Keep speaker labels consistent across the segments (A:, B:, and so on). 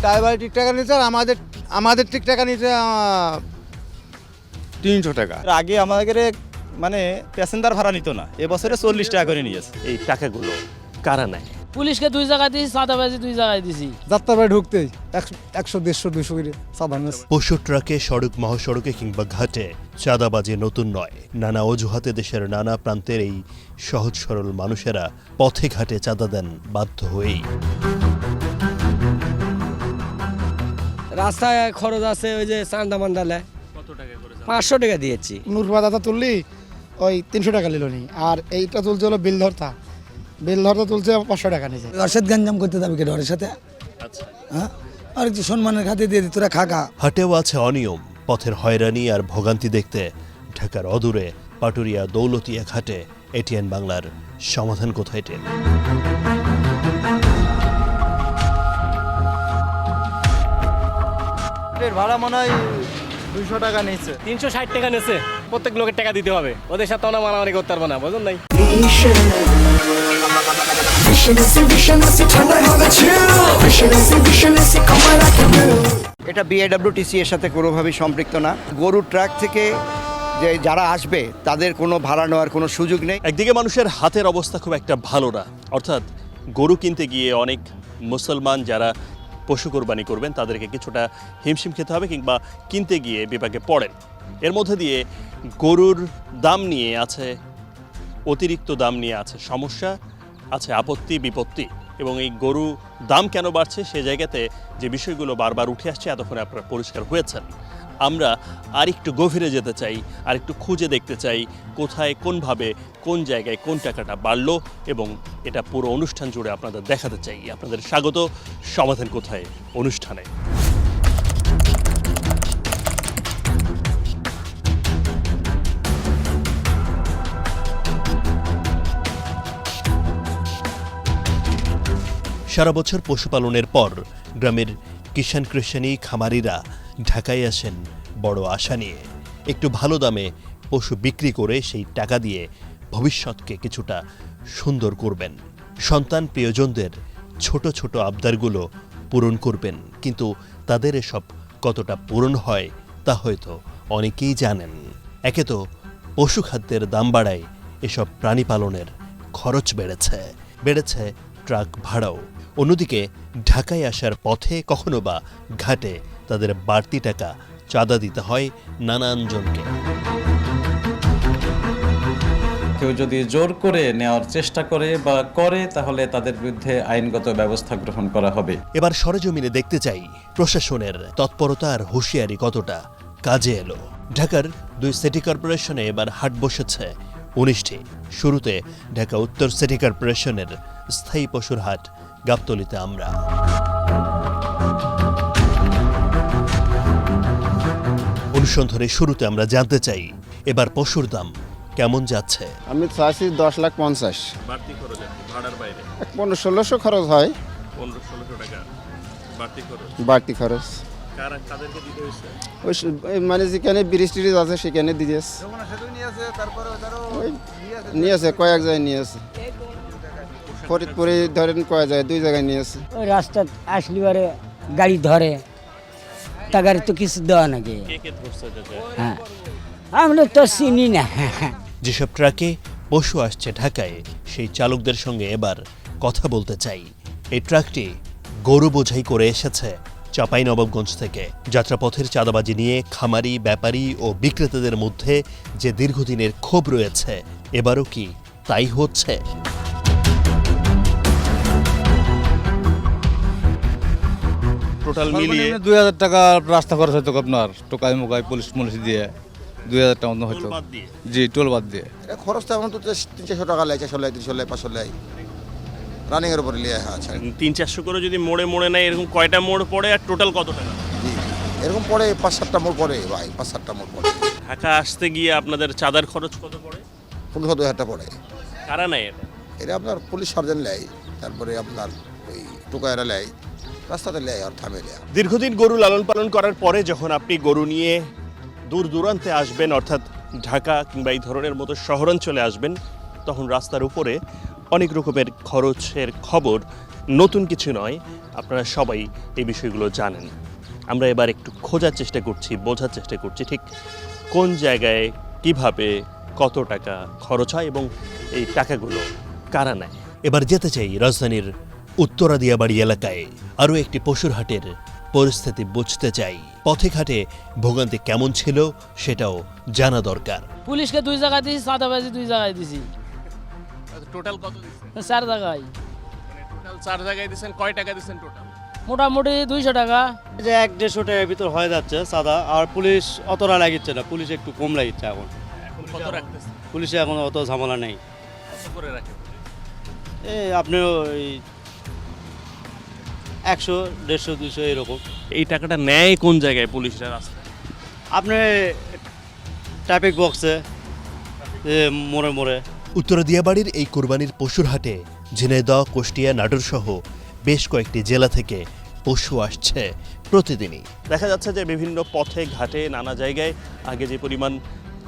A: Driver ঠিক টাকা নিচ্ছে আর আমাদের ঠিক টাকা নিচ্ছে 300 টাকা।
B: আগে আমাদের মানে প্যাসেঞ্জার ভাড়া নিত না, এবছরে 40 টাকা করে নিয়েছে।
C: এই টাকাগুলো কারা নেয়?
D: পুলিশকে 2 জায়গায় দিয়েছি, চাঁদাবাজি 2 জায়গায় দিয়েছি।
E: যাত্রাবাড়ি ঢুকতেই 100, 150, 200 করে চাঁদা নিচ্ছে।
C: পশু ট্রাকে, সড়ক মহাসড়কে কিংবা ঘাটে চাঁদাবাজি নতুন নয়। নানা অজুহাতে দেশের নানা প্রান্তের এই সহজ সরল মানুষেরা পথে ঘাটে চাঁদা দেন বাধ্য হয়েই।
F: রাস্তায় খরচ আছে, ওই যে চান্দা মান্দালে 500 টাকা দিয়েছি।
E: নূরপাতা তুললি ওই 300 টাকা নিল নি, আর এইটা তুলছে হলো বেলধরতা তুলছে 500 টাকা নিয়েছে।
G: অর্ষেদ গঞ্জাম করতে যাবে কি ডরের সাথে? হ্যাঁ, আর একটু সম্মানের খাতে দিয়ে তোরা খাকা।
C: হাটেও আছে অনিয়ম, পথের হয়রানি আর ভোগান্তি দেখতে ঢাকার অদূরে পাটুরিয়া দৌলতিয়া ঘাটে এটিএন বাংলার সমাধান কোথায় ট্রেন।
B: ভাড়া মনে হয় 200 টাকা নিচ্ছে।
F: 360 টাকা নেছে, প্রত্যেক লোকের টাকা দিতে হবে। ওদের সাথে আমরা মারামারি করতে পারবো না, বুঝুন নাই?
H: এটা বিআইডব্লিউটিসি এর সাথে কোনোভাবেই সম্পৃক্ত না। গরুর ট্রাক থেকে যে যারা আসবে তাদের কোনো ভাড়া নেওয়ার কোনো সুযোগ নেই।
C: একদিকে মানুষের হাতের অবস্থা খুব একটা ভালো না, অর্থাৎ গরু কিনতে গিয়ে অনেক মুসলমান যারা পশু কোরবানি করবেন তাদেরকে কিছুটা হিমশিম খেতে হবে কিংবা কিনতে গিয়ে বিপাকে পড়েন। এর মধ্যে দিয়ে গরুর দাম নিয়ে আছে, অতিরিক্ত দাম নিয়ে আছে সমস্যা, আছে আপত্তি বিপত্তি, এবং এই গরু দাম কেন বাড়ছে সে জায়গাতে যে বিষয়গুলো বারবার উঠে আসছে এতক্ষণে আপনারা পরিষ্কার হয়েছেন। আমরা আরেকটু গভীরে যেতে চাই, আরেকটু খুঁজে দেখতে চাই কোথায়, কোনভাবে, কোন জায়গায় কোন টাকাটা বাড়লো, এবং এটা পুরো অনুষ্ঠান জুড়ে আপনাদের দেখাতে চাই। আপনাদের স্বাগত সমাধান কোথায় অনুষ্ঠানে। সারা বছর পশুপালনের পর গ্রামের কিষাণ কৃষাণী খামারিরা ঢাকায় আসেন বড় আশা নিয়ে। একটু ভালো দামে পশু বিক্রি করে সেই টাকা দিয়ে ভবিষ্যৎকে কিছুটা সুন্দর করবেন, সন্তান প্রিয়জনদের ছোট ছোট আবদারগুলো পূরণ করবেন। কিন্তু তাদের এসব কতটা পূরণ হয় তা হয়তো অনেকেই জানেন। একে তো পশু খাদ্যের দাম বাড়ায় এসব প্রাণী পালনের খরচ বেড়েছে ট্রাক ভাড়াও। অন্যদিকে ঢাকায় আসার পথে কখনো বা ঘাটে তাদের বাড়তি টাকা চাঁদা দিতে হয় নানান জনকে।
I: কেউ যদি জোর করে নেওয়ার চেষ্টা করে বা করে তাহলে তাদের বিরুদ্ধে আইনগত ব্যবস্থা গ্রহণ করা হবে।
C: এবার সরেজমিনে দেখতে চাই প্রশাসনের তৎপরতা আর হুঁশিয়ারি কতটা কাজে এলো। ঢাকার 2 সিটি কর্পোরেশনে এবার হাট বসেছে 19টি। শুরুতে ঢাকা উত্তর সিটি কর্পোরেশনের স্থায়ী পশুর হাট গাবতলীতে আমরা। অনুসন্ধানের শুরুতে আমরা জানতে চাই এবার পশুর দাম কেমন যাচ্ছে।
A: আমি চাইছি 10,50,000।
C: বাড়তি খরচ ভাড়ার বাইরে
A: 1500-1600 খরচ হয়।
C: 1500-1600 টাকা
A: বাড়তি খরচ
C: কাদেরকে দিতে হয়েছে?
A: ওই মানে যেখানে ব্রিজ টিরিজ আছে সেখানে দিয়েছে, নিয়েছে কয়েক জায়গায় নিয়েছে। ফরিদপুরে ধরেন কয়েক জায়গায়, 2 জায়গায় নিয়েছে।
D: ওই রাস্তা আসলি বারে গাড়ি ধরে, তা গাড়ি তো কিছু দেওয়া নাকি। হ্যাঁ, আমরা তো চিনি না।
C: যেসব ট্রাকে পশু আসছে ঢাকায় সেই চালকদের সঙ্গে এবার কথা বলতে চাই। এই ট্রাকটি গরু বোঝাই করে এসেছে চাঁপাইনবাবগঞ্জ থেকে। যাত্রাপথের চাঁদাবাজি নিয়ে খামারি, ব্যাপারী ও বিক্রেতাদের মধ্যে যে দীর্ঘদিনের ক্ষোভ রয়েছে, এবারও কি তাই হচ্ছে? টোটাল মিলিয়ে
B: 2000 টাকা রাস্তা খরচ হয়তো আপনার টোকাই মোকাই পুলিশ দিয়ে 2000 টাকা মতো হয়তো। জি, টোল বাদ দিয়ে
A: এটা খরচটা এখন তো 300-400 টাকা লাগে, 400 লাগে, 300 লাগে, 500 লাগে, রানিং এর উপরে লিয়ে। আচ্ছা,
C: 300-400 করে যদি মোড়ে নেয়, এরকম কয়টা মোড় পড়ে আর টোটাল কত টাকা?
A: জি, এরকম পড়ে 5-7টা মোড় পড়ে ভাই, 5-7টা মোড় পড়ে।
C: ঢাকা আসতে গিয়ে আপনাদের চাঁদার খরচ কত পড়ে?
A: 15,000 টাকা পড়ে।
C: কারা নেয় এটা?
A: এটা আপনার পুলিশ সার্জন নেয়, তারপরে আপনার ওই টোকাইরা নেয়, রাস্তাতে নেয় আর থামে নেয়।
C: দীর্ঘদিন গরু লালন পালন করার পরে যখন আপনি গরু নিয়ে দূর দূরান্তে আসবেন, অর্থাৎ ঢাকা কিংবা এই ধরনের মতো শহরাঞ্চলে আসবেন, তখন রাস্তার উপরে অনেক রকমের খরচের খবর নতুন কিছু নয়, আপনারা সবাই এই বিষয়গুলো জানেন। আমরা এবার একটু খোঁজার চেষ্টা করছি, বোঝার চেষ্টা করছি ঠিক কোন জায়গায় কিভাবে কত টাকা খরচ হয় এবং এই টাকাগুলো কারা নেয়। এবার যেতে চাই রাজধানীর উত্তরা দিয়াবাড়ি এলাকায়, আরও একটি পশুর হাটের পরিস্থিতি বুঝতে চাই। পথে ঘাটে ভোগান্তি কেমন ছিল সেটাও জানা দরকার।
D: পুলিশকে 2 জায়গায় দিয়েছি, সাদাবাজি 2 জায়গায় দিয়েছি,
F: টোটাল কত দিচ্ছেন?
D: 4 জায়গায়,
F: টোটাল 4 জায়গায় দিচ্ছেন। কয় টাকা দিচ্ছেন টোটাল?
D: মোটামুটি 200 টাকা।
J: যে 1-150 টাকার ভিতর হয়ে যাচ্ছে সাদা, আর পুলিশ অতটা লাগিচ্ছে না, পুলিশ একটু কম লাগিচ্ছে এখন।
F: এখন কত রাখতেছেন?
J: পুলিশে এখন অত ঝামেলা নেই।
F: কত করে রাখেন?
J: এই আপনি ওই 100, 150, 200 এরকম।
C: এই টাকাটা নেয় কোন জায়গায় পুলিশরা? রাস্তায়
J: আপনি ট্রাফিক বক্সে, মোড়ে মোড়ে।
C: উত্তরা দিয়াবাড়ির এই কোরবানির পশুর হাটে ঝিনাইদহ, কুষ্টিয়া, নাটোর সহ বেশ কয়েকটি জেলা থেকে পশু আসছে প্রতিদিনই। দেখা যাচ্ছে যে বিভিন্ন পথে ঘাটে নানা জায়গায় আগে যে পরিমাণ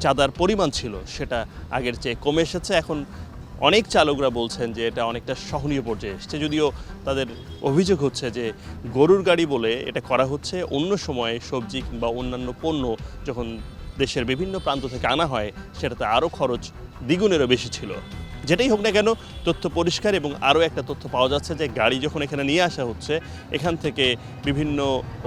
C: চাঁদার পরিমাণ ছিল সেটা আগের চেয়ে কমে এসেছে। এখন অনেক চালকরা বলছেন যে এটা অনেকটা সহনীয় পর্যায়ে এসছে, যদিও তাদের অভিযোগ হচ্ছে যে গরুর গাড়ি বলে এটা করা হচ্ছে। অন্য সময়ে সবজি কিংবা অন্যান্য পণ্য যখন দেশের বিভিন্ন প্রান্ত থেকে আনা হয় সেটাতে আরও খরচ দ্বিগুণেরও বেশি ছিল। যেটাই হোক না কেন, তথ্য পরিষ্কার। এবং আরও একটা তথ্য পাওয়া যাচ্ছে যে গাড়ি যখন এখানে নিয়ে আসা হচ্ছে, এখান থেকে বিভিন্ন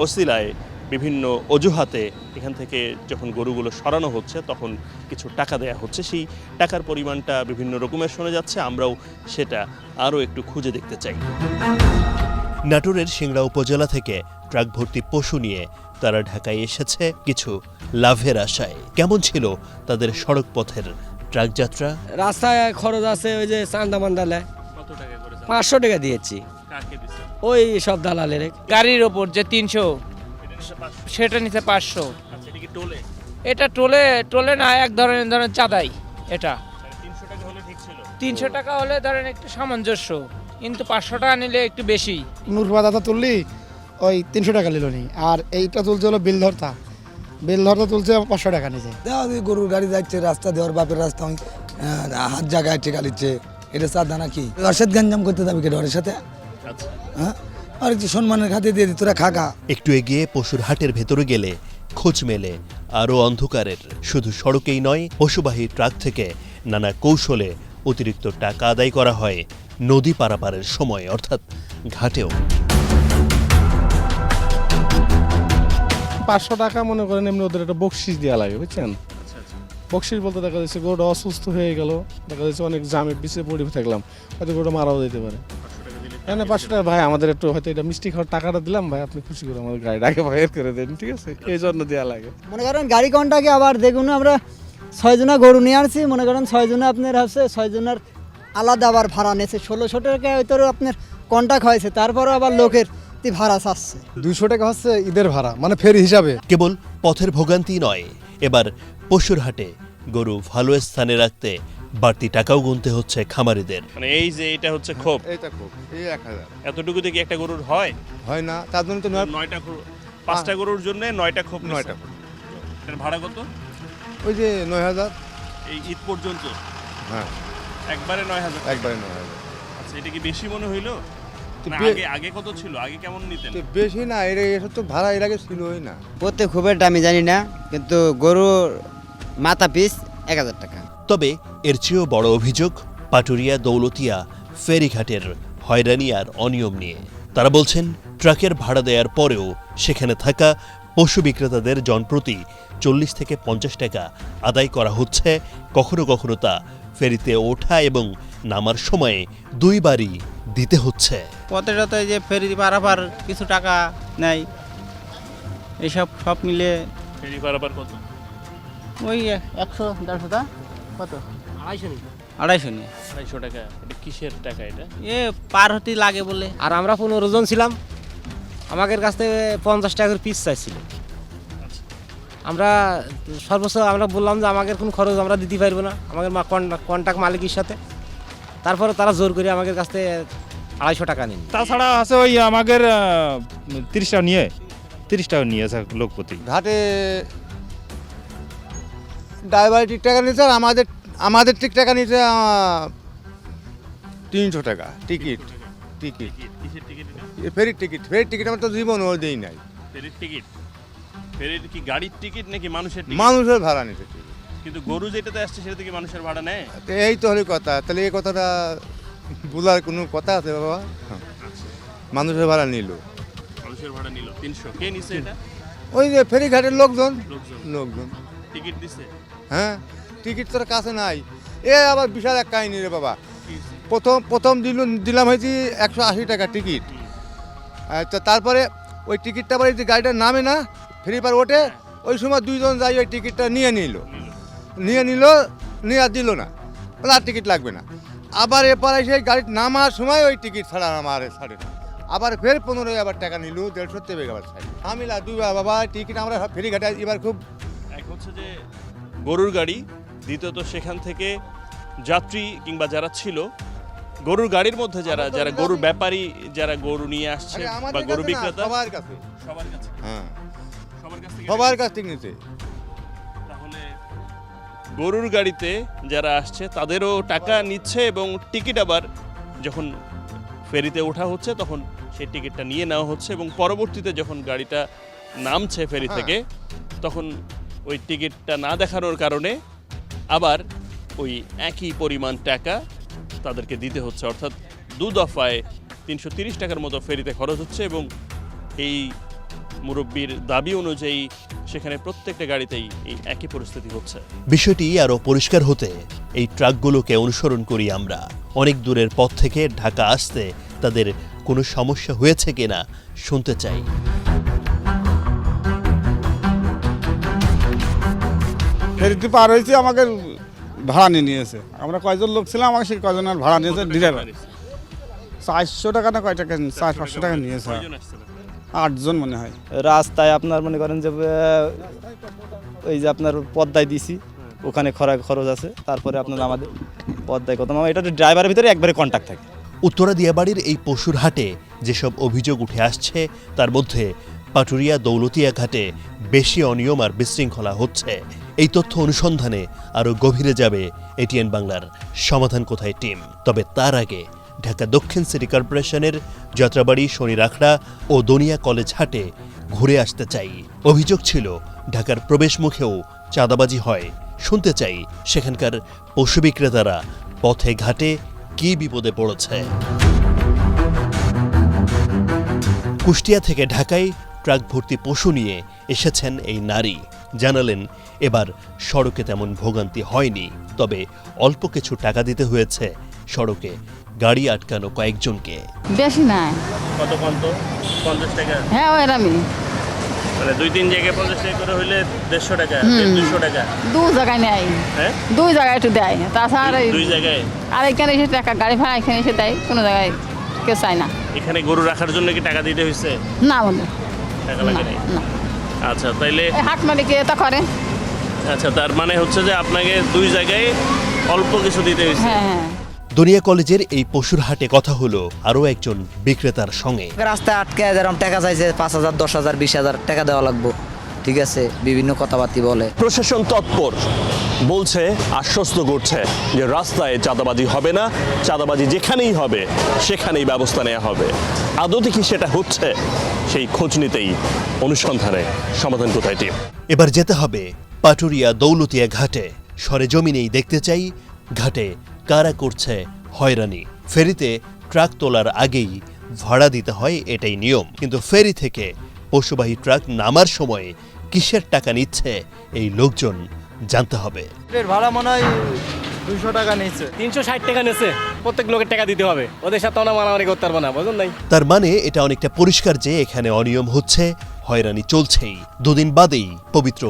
C: ওসিলায়, বিভিন্ন অজুহাতে এখান থেকে যখন গরুগুলো সরানো হচ্ছে তখন কিছু টাকা দেয়া হচ্ছে। সেই টাকার পরিমাণটা বিভিন্ন রকমের শোনা যাচ্ছে, আমরাও সেটা আরও একটু খুঁজে দেখতে চাই। নাটোরের সিংড়া উপজেলা থেকে ট্রাক ভর্তি পশু নিয়ে তারা ঢাকায় এসেছে কিছু লাভের আশায়। কেমন ছিল তাদের সড়ক পথের ট্রাক যাত্রা?
D: রাস্তায় খরচ আছে ওই যে চান্দা মান্দালে
F: কত টাকা করে?
D: 500 টাকা দিয়েছি,
F: কাকে দিচ্ছেন?
D: ওই সব দালালের।
K: গাড়ির ওপর যে 300 সেটা নিতে 500।
F: আচ্ছা, এটা কি টোলে?
K: এটা টোলে না, এক ধরনের চাঁদাই। এটা
F: 300 টাকা হলে ঠিক ছিল।
K: 300 টাকা হলে ধরেন একটু সামঞ্জস্য, কিন্তু 500 টাকা নিলে একটু বেশি।
E: নূরবা দাদা তুললি ওই 300 টাকা নিল নি, আর এইটা তুলছে হলো বিল ধরতা তুলছে 500 টাকা নিচে।
G: দেওয়া গরুর গাড়ি যাচ্ছে, রাস্তা দেওয়ার বাপের রাস্তা হাত জায়গায় টেকা দিচ্ছে, এটা চাঁদা নাকি? অর্ষেদ গঞ্জাম করতে যাবি কে ডরের সাথে? হ্যাঁ, আর একটু সম্মানের খাতে দিয়ে দি, তোরা খাকা।
C: একটু এগিয়ে পশুর হাটের ভেতরে গেলে খোঁজ মেলে আরও অন্ধকারের। শুধু সড়কেই নয়, পশুবাহী ট্রাক থেকে নানা কৌশলে অতিরিক্ত টাকা আদায় করা হয় নদী পারাপারের সময়, অর্থাৎ ঘাটেও।
L: 500 টাকা মনে করেন এমনি ওদের একটা বকশিস দেওয়া লাগে, বুঝছেন? বকশিস বলতে দেখা যাচ্ছে গরুটা অসুস্থ হয়ে গেল, দেখা যাচ্ছে অনেক জামে পিছিয়ে পড়ে থাকলাম, হয়তো গরুটা মারাও যেতে পারে। এখানে 500 টাকা ভাই, আমাদের একটু হয়তো এটা মিষ্টি খাওয়ার টাকাটা দিলাম ভাই, আপনি খুশি করে আমাদের গাড়িটাকে বাইর করে দেন, ঠিক আছে? এই জন্য দেওয়া লাগে।
D: মনে করেন গাড়ি কোনটাকে আবার দেখুন, আমরা 6 জনা গরু নিয়ে আসছি, মনে করেন 6 জনা আপনার হচ্ছে 6 জনের আলাদা আবার ভাড়া নিয়েছে। 1600 টাকা হয়তো আপনার কন্টাক্ট হয়েছে, তারপরে আবার লোকের ভাড়া চাচ্ছে।
E: 200 টাকা হচ্ছে ঈদের ভাড়া, মানে ফেরি হিসাবে।
C: কেবল পথের ভোগান্তি নয়, এবার পশুর হাটে গরু ভালো স্থানে রাখতে বাড়তি টাকাও গুনতে হচ্ছে খামারিদের।
F: মানে এই যে এটা হচ্ছে ক্ষোভ,
E: এইটা খুব, এই 1000
F: এতটুকুতে কি একটা গরুর হয়?
E: হয় না, তার জন্য তো
F: 9টা গরু, 5টা গরুর জন্য 9টা ক্ষোভ।
E: 9টা।
F: এর ভাড়া কত?
E: ওই যে 9000।
F: এই ঈদ পর্যন্ত?
E: হ্যাঁ,
F: একবারে 9000।
E: একবারে 9000।
F: আচ্ছা, এটা কি বেশি মনে হইলো? না, আগে কত ছিল? আগে কেমন নিতেন?
E: বেশি না, এসব তো ভাড়া এর আগে ছিলই না।
D: প্রত্যেক খুবের দামি জানি না, কিন্তু গরুর মাথা পিস 1000 টাকা।
C: তবে এর চেয়েও বড় অভিযোগ পাটুরিয়া, দৌলতিয়া ফেরিঘাটের হয়রানি আর অনিয়ম নিয়ে। তারা বলছেন ট্রাকের ভাড়া দেওয়ার পরেও সেখানে থাকা পশু বিক্রেতাদের জনপ্রতি 40 থেকে 50 টাকা আদায় করা হচ্ছে। কখনো কখনো তা ফেরিতে ওঠা এবং নামার সময়ে 2 বারই দিতে হচ্ছে।
K: পথে যে ফেরি পারাপার কিছু টাকা নেয়, এইসব সব মিলে
F: ফেরি পারাপার কত?
K: ওই 100-150 টাকা। কত? 250 নিয়ে।
F: 250 টাকা। এটা কিসের টাকা? এটা
K: পার হতে লাগে বলে। আর আমরা 15 জন ছিলাম, আমাদের কাছ থেকে 50 টাকার পিস চাইছিল। আমরা সর্বোচ্চ আমরা বললাম যে আমাদের কোনো খরচ আমরা দিতে পারবো না, আমাদের কন্ট্যাক্ট মালিকের সাথে। তারপরে তারা জোর করে আমাদের কাছ থেকে 250 টাকা নিন।
L: তাছাড়া আছে ওই আমাদের 30 টাকা নিয়েছে লোক প্রতি।
E: ঘাটে ড্রাইভার ঠিক টাকা নিচ্ছে, আর আমাদের ঠিক টাকা নিচ্ছে 300 টাকা টিকিট।
A: টিকিট
J: কিসের টিকিট
A: ফেরির টিকিট আমার তো জীবনও দেই নাই।
J: ফেরির টিকিট ফেরির কি গাড়ির টিকিট নাকি মানুষের টিকিট?
A: মানুষের ভাড়া নিতে টিকিট।
J: কিন্তু গরু যেটাতে আসছে সেটা কি মানুষের ভাড়া নেয়?
A: তো এই তো হলো কথা, তাহলে এই কথাটা বলার কোনো কথা আছে বাবা? মানুষের ভাড়া নিল,
J: মানুষের ভাড়া নিল 300। কে নিছে এটা?
A: ওই যে ফেরিঘাটের লোকজন।
J: লোকজন টিকিট দিছে?
A: হ্যাঁ, টিকিট তোর কাছে নাই। এ আবার বিশাল এক কাহিনী রে বাবা। প্রথম দিলাম হয়েছি 180 টাকা টিকিট। তো তারপরে ওই টিকিটটা আবার এই যে গাড়িটার নামে না, ফেরি পার ওঠে, ওই সময় দুইজন যাই ওই টিকিটটা নিয়ে আর দিল না, বলে আর টিকিট লাগবে না। আবার এরপর সেই গাড়ি নামার সময় ওই টিকিট ছাড়া আমার ছাড়ে না, আবার ফের 15 আবার টাকা নিল, 150 টাকা আবার ছাড়ে। আমি দুই বাবা টিকিট আমরা ফেরিঘাটে এবার খুব
J: এক হচ্ছে যে গরুর গাড়ি, দ্বিতীয়ত সেখান থেকে যাত্রী কিংবা যারা ছিল গরুর গাড়ির মধ্যে যারা গরুর ব্যাপারী, যারা গরু নিয়ে আসছে বা গরু বিক্রেতা,
A: সবার কাছে। হ্যাঁ,
J: সবার কাছ থেকে
A: সবার কাছ থেকে নিতে।
J: তাহলে গরুর গাড়িতে যারা আসছে তাদেরও টাকা নিচ্ছে এবং টিকিট আবার যখন ফেরিতে ওঠা হচ্ছে তখন সেই টিকিটটা নিয়ে নেওয়া হচ্ছে এবং পরবর্তীতে যখন গাড়িটা নামছে ফেরি থেকে তখন ওই টিকিটটা না দেখানোর কারণে আবার ওই একই পরিমাণ টাকা তাদেরকে দিতে হচ্ছে, অর্থাৎ 2 দফায় 330 টাকার মতো ফেরিতে খরচ হচ্ছে। এবং এই মুরব্বির দাবি অনুযায়ী সেখানে প্রত্যেকটা গাড়িতেই এই একই পরিস্থিতি হচ্ছে।
C: বিষয়টি আরও পরিষ্কার হতে এই ট্রাকগুলোকে অনুসরণ করি আমরা। অনেক দূরের পথ থেকে ঢাকা আসতে তাদের কোনো সমস্যা হয়েছে কিনা শুনতে চাই।
L: ফেরিতে পার হয়েছি, আমাকে ভাড়া নিয়েছে। আমরা কয়জন লোক ছিলাম, আমাকে সেই কয়জনের ভাড়া নিয়েছে ড্রাইভার। 400 টাকা না কয় টাকা, 400-500 টাকা নিয়েছে। 8 জন মনে হয়।
F: রাস্তায় আপনার মনে করেন যে ওই যে আপনার পদ্মায় দিছি, ওখানে খরচ আছে। তারপরে আপনার আমাদের পদ্মায় কত, এটা ড্রাইভারের ভিতরে একবারে কন্ট্যাক্ট থাকে।
C: উত্তরা দিয়াবাড়ির এই পশুর হাটে যেসব অভিযোগ উঠে আসছে তার মধ্যে পাটুরিয়া দৌলতিয়া ঘাটে বেশি অনিয়ম আর বিশৃঙ্খলা হচ্ছে। এই তথ্য অনুসন্ধানে আরও গভীরে যাবে এটিএন বাংলার সমাধান কোথায় টিম। তবে তার আগে ঢাকা দক্ষিণ সিটি কর্পোরেশনের যাত্রাবাড়ি, শনিরাখড়া ও দনিয়া কলেজ হাটে ঘুরে আসতে চাই। অভিযোগ ছিল ঢাকার প্রবেশ মুখেও চাঁদাবাজি হয়। শুনতে চাই সেখানকার পশু বিক্রেতারা পথে ঘাটে কী বিপদে পড়েছে। কুষ্টিয়া থেকে ঢাকায় ট্রাক ভর্তি পশু নিয়ে এসেছেন এই নারী। জানালেন এবার সড়কে তেমন ভোগান্তি হয়নি, তবে অল্প কিছু টাকা দিতে হয়েছে সড়কে গাড়ি আটকানো কয়েকজনকে।
M: বেশি নাই।
J: কত 50 টাকা?
M: হ্যাঁ ওইরকমই,
J: মানে 2-3 জায়গায় 50 টাকা করে হইলে 150 টাকা, 200 টাকা।
M: 2 জায়গায় নেয়।
J: হ্যাঁ,
M: 2 জায়গায় একটু দেয়, তাছাড়া
J: 2 জায়গায়।
M: আর এখানে এসে টাকা গাড়ি ভাড়া এখানে এসে দেয়, কোনো জায়গায় কেউ চায় না।
J: এখানে গরু রাখার জন্য কি টাকা দিতে হয়েছে?
M: না বলে
J: টাকা লাগে নাই।
M: না।
J: আচ্ছা, তাইলে
M: হাট মালিকে এটা করে।
J: আচ্ছা, তার মানে হচ্ছে যে আপনাকে 2 জায়গায় অল্প কিছু দিতে হয়েছে।
M: হ্যাঁ হ্যাঁ।
C: দনিয়া কলেজের এই পশুর হাটে কথা হলো আরও একজন বিক্রেতার সঙ্গে।
D: রাস্তায় আটকে যেরকম টাকা চাইছে 5,000, 10,000, 20,000 টাকা দেওয়া লাগবে, ঠিক আছে, বিভিন্ন কথাবার্তা বলে।
C: প্রশাসন তৎপর, বলছে, আশ্বস্ত করছে যে রাস্তায় চাঁদাবাজি হবে না, চাঁদাবাজি যেখানেই হবে সেখানেই ব্যবস্থা নেওয়া হবে। আদতে কি সেটা হচ্ছে সেই খোঁজ নিতেই অনুসন্ধানে সমাধান কোথায় টিম। এবার যেতে হবে পাটুরিয়া দৌলতিয়া ঘাটে। সরেজমিনেই দেখতে চাই ঘাটে কারা করছে হয়রানি। ফেরিতে ট্রাক তোলার আগেই ভাড়া দিতে হয়, এটাই নিয়ম। কিন্তু ফেরি থেকে পশুবাহী ট্রাক নামার সময় কিসের টাকা নিচ্ছে এই লোকজন জানতে হবে।
F: ভাড়া মনে হয় 200 টাকা নিচ্ছে, 360 টাকা নিচ্ছে। প্রত্যেক লোকের টাকা দিতে হবে, ওদের সাথে আমরা মারামারি করতে পারবো না, বুঝুন নাই?
C: তার মানে এটা অনেকটা পরিষ্কার যে এখানে অনিয়ম হচ্ছে, হয়রানি চলছেই। 2 দিন বাদেই পবিত্র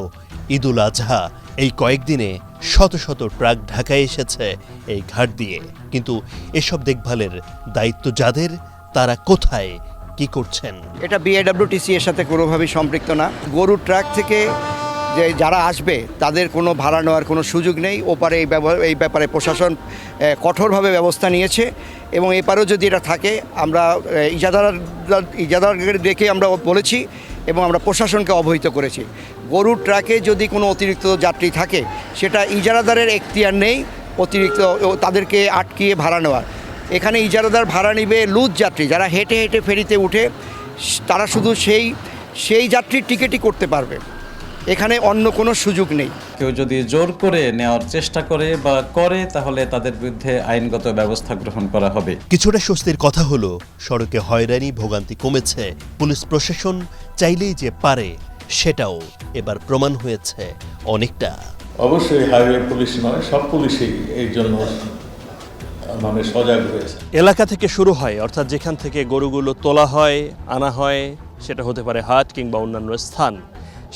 C: ঈদুল আজহা। এই কয়েকদিনে শত শত ট্রাক ঢাকায় এসেছে এই ঘাট দিয়ে। কিন্তু এসব দেখভালের দায়িত্ব যাদের, তারা কোথায়, কি করছেন?
H: এটা বিআইডব্লিউটিসি এর সাথে কোনোভাবেই সম্পৃক্ত না। গরুর ট্রাক থেকে যে যারা আসবে তাদের কোনো ভাড়া নেওয়ার কোনো সুযোগ নেই। ওপারে এই ব্যাপারে প্রশাসন কঠোরভাবে ব্যবস্থা নিয়েছে এবং এপারেও যদি এটা থাকে আমরা ইজাদার দেখে আমরা বলেছি এবং আমরা প্রশাসনকে অবহিত করেছি। গরুর ট্রাকে যদি কোনো অতিরিক্ত যাত্রী থাকে সেটা ইজারাদারের এখতিয়ার নেই অতিরিক্ত তাদেরকে আটকিয়ে ভাড়া নেওয়ার। এখানে ইজারাদার ভাড়া নিবে লুজ যাত্রী, যারা হেঁটে হেঁটে ফেরিতে উঠে, তারা শুধু সেই যাত্রীর টিকিটই করতে পারবে। এখানে অন্য কোনো সুযোগ নেই।
I: কেউ যদি জোর করে নেওয়ার চেষ্টা করে বা করে তাহলে তাদের বিরুদ্ধে আইনগত ব্যবস্থা গ্রহণ করা হবে।
C: কিছুটা স্বস্তির কথা হলো সড়কে হয়রানি ভোগান্তি কমেছে। পুলিশ প্রশাসন চাইলেই যে পারে সেটাও এবার প্রমাণ হয়েছে অনেকটা।
N: অবশ্যই হাইওয়ে পুলিশ নয়, সব পুলিশই এই জন্য মানে সজাগ হয়েছে।
C: এলাকা থেকে শুরু হয়, অর্থাৎ যেখান থেকে গরুগুলো তোলা হয়, আনা হয়, সেটা হতে পারে হাট কিংবা অন্যান্য স্থান,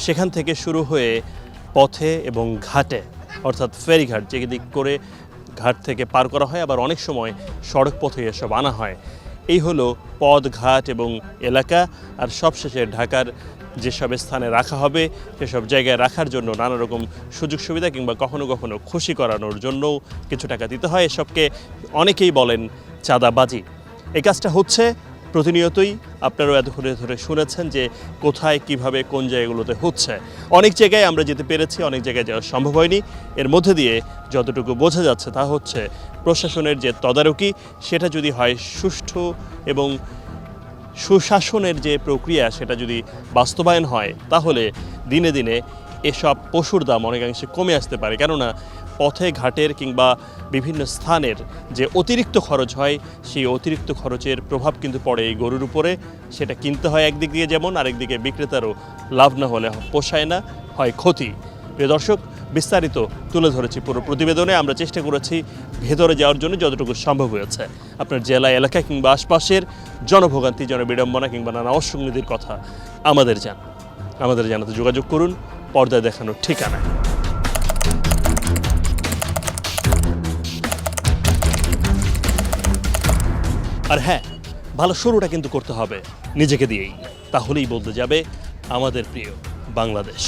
C: সেখান থেকে শুরু হয়ে পথে এবং ঘাটে, অর্থাৎ ফেরিঘাট যেদিক করে ঘাট থেকে পার করা হয়, আবার অনেক সময় সড়ক পথে এসব আনা হয়। এই হলো পথ, ঘাট এবং এলাকা। আর সবশেষে ঢাকার যেসব স্থানে রাখা হবে সেসব জায়গায় রাখার জন্য নানা রকম সুযোগ সুবিধা কিংবা কখনো কখনো খুশি করানোর জন্যও কিছু টাকা দিতে হয়। এসবকে অনেকেই বলেন চাঁদাবাজি। এই কাজটা হচ্ছে প্রতিনিয়তই। আপনারাও এতক্ষণ ধরে শুনেছেন যে কোথায় কিভাবে কোন জায়গাগুলোতে হচ্ছে। অনেক জায়গায় আমরা যেতে পেরেছি, অনেক জায়গায় যাওয়া সম্ভব হয়নি। এর মধ্যে দিয়ে যতটুকু বোঝা যাচ্ছে তা হচ্ছে প্রশাসনের যে তদারকি, সেটা যদি হয় সুষ্ঠু এবং সুশাসনের যে প্রক্রিয়া সেটা যদি বাস্তবায়ন হয়, তাহলে দিনে দিনে এসব পশুর দাম অনেকাংশে কমে আসতে পারে। কেননা পথে ঘাটের কিংবা বিভিন্ন স্থানের যে অতিরিক্ত খরচ হয়, সেই অতিরিক্ত খরচের প্রভাব কিন্তু পড়ে এই গরুর উপরে। সেটা কিনতে হয় একদিক দিয়ে যেমন, আরেকদিকে বিক্রেতারও লাভ না হলে পোষায় না, হয় ক্ষতি। প্রিয় দর্শক, বিস্তারিত তুলে ধরেছি পুরো প্রতিবেদনে। আমরা চেষ্টা করেছি ভেতরে যাওয়ার জন্য যতটুকু সম্ভব হয়েছে। আপনার জেলা, এলাকা কিংবা আশপাশের জনভোগান্তি, জনবিড়ম্বনা কিংবা নানা অসঙ্গতির কথা আমাদের জানাতে যোগাযোগ করুন পর্দায় দেখানোর ঠিকানায়। আর হ্যাঁ, ভালো শুরুটা কিন্তু করতে হবে নিজেকে দিয়েই, তাহলেই বলতে যাবে আমাদের প্রিয় বাংলাদেশ।